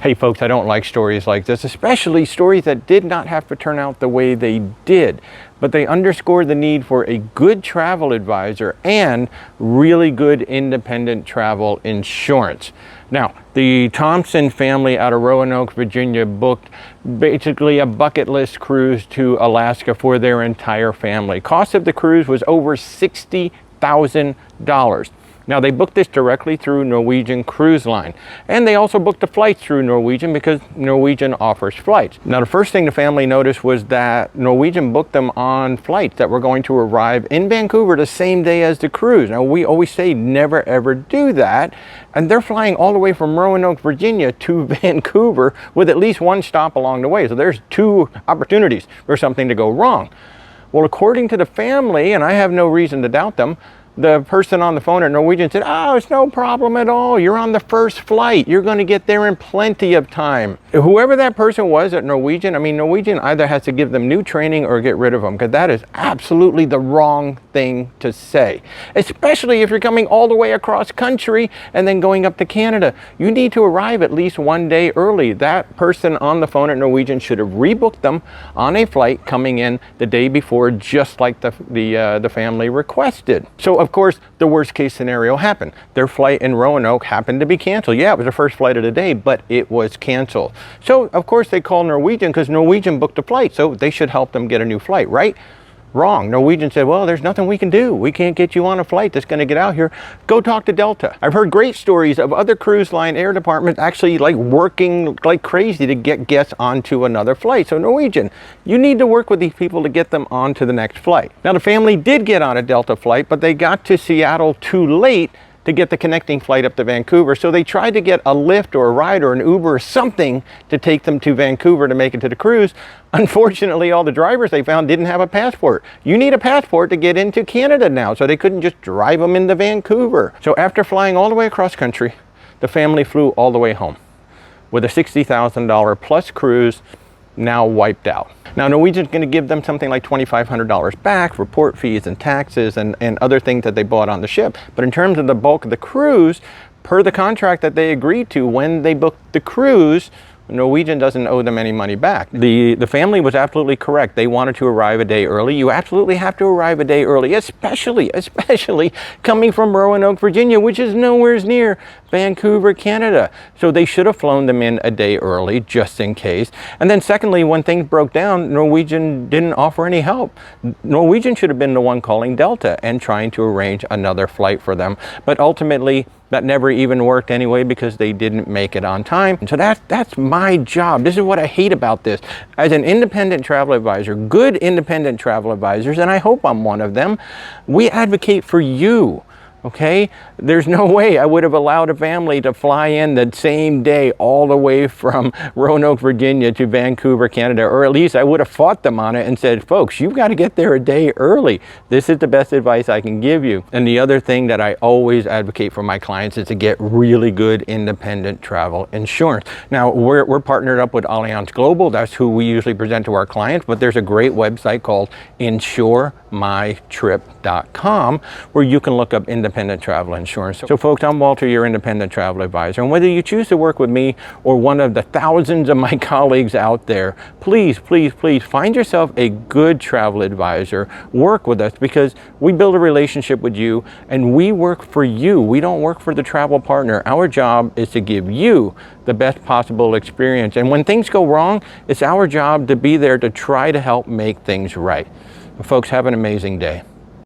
Hey folks, I don't like stories like this, especially stories that did not have to turn out the way they did. But they underscore the need for a good travel advisor and really good independent travel insurance. Now, the Thompson family out of Roanoke, Virginia booked basically a bucket list cruise to Alaska for their entire family. Cost of the cruise was over $60,000. Now, they booked this directly through Norwegian Cruise Line, and they also booked the flights through Norwegian because Norwegian offers flights. Now, the first thing the family noticed was that Norwegian booked them on flights that were going to arrive in Vancouver the same day as the cruise. Now, we always say never ever do that, and they're flying all the way from Roanoke, Virginia to Vancouver with at least one stop along the way. So there's two opportunities for something to go wrong. Well, according to the family, and I have no reason to doubt them, the person on the phone at Norwegian said, "Oh, it's no problem at all. You're on the first flight. You're going to get there in plenty of time." Whoever that person was at Norwegian, I mean, Norwegian either has to give them new training or get rid of them, because that is absolutely the wrong thing to say, especially if you're coming all the way across country and then going up to Canada. You need to arrive at least one day early. That person on the phone at Norwegian should have rebooked them on a flight coming in the day before, just like the family requested. So of course, the worst case scenario happened. Their flight in Roanoke happened to be canceled. Yeah, it was the first flight of the day, but it was canceled. So of course they called Norwegian because Norwegian booked a flight, so they should help them get a new flight, right? Wrong. Norwegian said, "Well, there's nothing we can do. We can't get you on a flight that's going to get out here. Go talk to Delta." I've heard great stories of other cruise line air departments actually like working like crazy to get guests onto another flight. So Norwegian, you need to work with these people to get them onto the next flight. Now, the family did get on a Delta flight, but they got to Seattle too late to get the connecting flight up to Vancouver. So they tried to get a Lyft or a ride or an Uber or something to take them to Vancouver to make it to the cruise. Unfortunately, all the drivers they found didn't have a passport. You need a passport to get into Canada now, so they couldn't just drive them into Vancouver. So after flying all the way across country, the family flew all the way home with a $60,000 plus cruise now wiped out. Now, Norwegian's going to give them something like $2,500 back for port fees and taxes and other things that they bought on the ship. But in terms of the bulk of the cruise, per the contract that they agreed to when they booked the cruise, Norwegian doesn't owe them any money back. The family was absolutely correct. They wanted to arrive a day early. You absolutely have to arrive a day early, especially coming from Roanoke, Virginia, which is nowhere near Vancouver, Canada. So they should have flown them in a day early, just in case. And then secondly, when things broke down, Norwegian didn't offer any help. Norwegian should have been the one calling Delta and trying to arrange another flight for them. But ultimately, that never even worked anyway because they didn't make it on time. And so that's my job. This is what I hate about this. As an independent travel advisor, good independent travel advisors, and I hope I'm one of them, we advocate for you. Okay, there's no way I would have allowed a family to fly in the same day all the way from Roanoke, Virginia to Vancouver, Canada, or at least I would have fought them on it and said, "Folks, you've got to get there a day early. This is the best advice I can give you." And the other thing that I always advocate for my clients is to get really good independent travel insurance. Now, we're partnered up with Allianz Global. That's who we usually present to our clients, but there's a great website called insuremytrip.com where you can look up independent travel insurance. So folks, I'm Walter, your independent travel advisor, and whether you choose to work with me or one of the thousands of my colleagues out there, please find yourself a good travel advisor. Work with us because we build a relationship with you and we work for you. We don't work for the travel partner. Our job is to give you the best possible experience, and when things go wrong, it's our job to be there to try to help make things right. Folks, have an amazing day.